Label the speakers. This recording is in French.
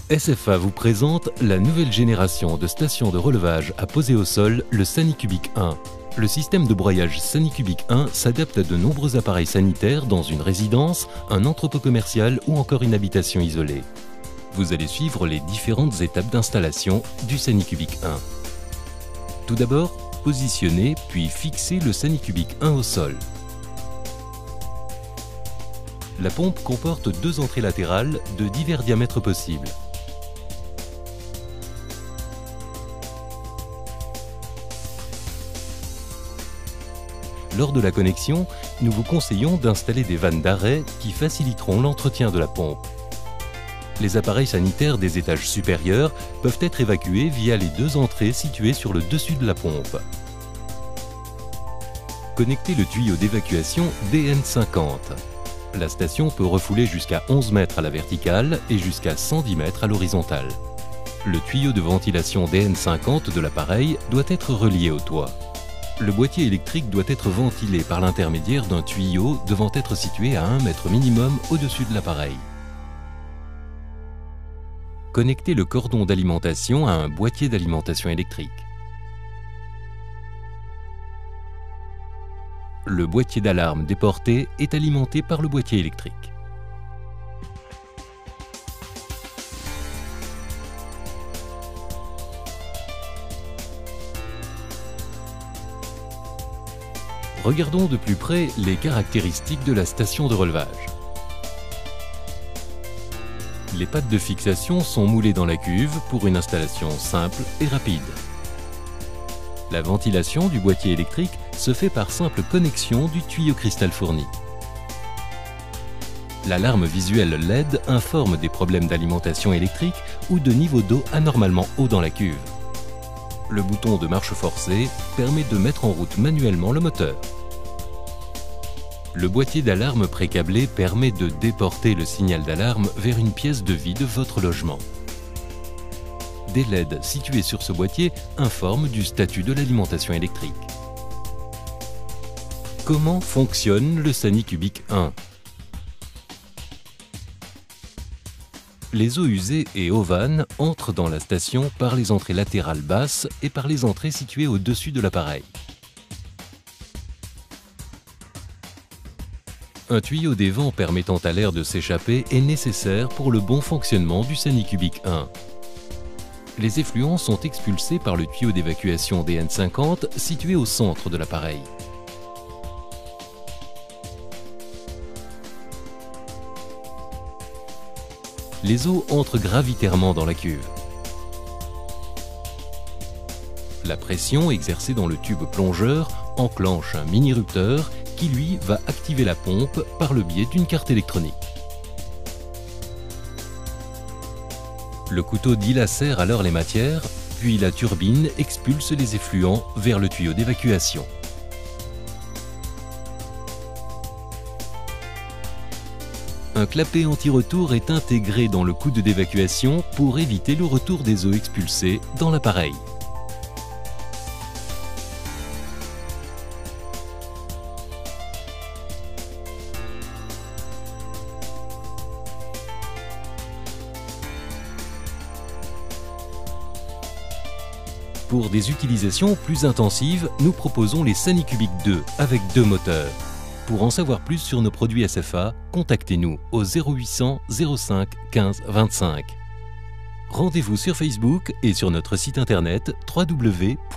Speaker 1: SFA vous présente la nouvelle génération de stations de relevage à poser au sol, le SaniCubic 1. Le système de broyage SaniCubic 1 s'adapte à de nombreux appareils sanitaires dans une résidence, un entrepôt commercial ou encore une habitation isolée. Vous allez suivre les différentes étapes d'installation du SaniCubic 1. Tout d'abord, positionnez puis fixez le SaniCubic 1 au sol. La pompe comporte deux entrées latérales de divers diamètres possibles. Lors de la connexion, nous vous conseillons d'installer des vannes d'arrêt qui faciliteront l'entretien de la pompe. Les appareils sanitaires des étages supérieurs peuvent être évacués via les deux entrées situées sur le dessus de la pompe. Connectez le tuyau d'évacuation DN50. La station peut refouler jusqu'à 11 mètres à la verticale et jusqu'à 110 mètres à l'horizontale. Le tuyau de ventilation DN50 de l'appareil doit être relié au toit. Le boîtier électrique doit être ventilé par l'intermédiaire d'un tuyau devant être situé à 1 mètre minimum au-dessus de l'appareil. Connectez le cordon d'alimentation à un boîtier d'alimentation électrique. Le boîtier d'alarme déporté est alimenté par le boîtier électrique. Regardons de plus près les caractéristiques de la station de relevage. Les pattes de fixation sont moulées dans la cuve pour une installation simple et rapide. La ventilation du boîtier électrique se fait par simple connexion du tuyau cristal fourni. L'alarme visuelle LED informe des problèmes d'alimentation électrique ou de niveau d'eau anormalement haut dans la cuve. Le bouton de marche forcée permet de mettre en route manuellement le moteur. Le boîtier d'alarme précablé permet de déporter le signal d'alarme vers une pièce de vie de votre logement. Des LED situés sur ce boîtier informent du statut de l'alimentation électrique. Comment fonctionne le SaniCubic 1? Les eaux usées et eaux vannes entrent dans la station par les entrées latérales basses et par les entrées situées au-dessus de l'appareil. Un tuyau des vents permettant à l'air de s'échapper est nécessaire pour le bon fonctionnement du SaniCubic 1. Les effluents sont expulsés par le tuyau d'évacuation DN50 situé au centre de l'appareil. Les eaux entrent gravitairement dans la cuve. La pression exercée dans le tube plongeur enclenche un mini-rupteur qui, lui, va activer la pompe par le biais d'une carte électronique. Le couteau dilacère alors les matières, puis la turbine expulse les effluents vers le tuyau d'évacuation. Un clapet anti-retour est intégré dans le coude d'évacuation pour éviter le retour des eaux expulsées dans l'appareil. Pour des utilisations plus intensives, nous proposons les SaniCubic 2 avec 2 moteurs. Pour en savoir plus sur nos produits SFA, contactez-nous au 0800 05 15 25. Rendez-vous sur Facebook et sur notre site internet www.sfa.fr.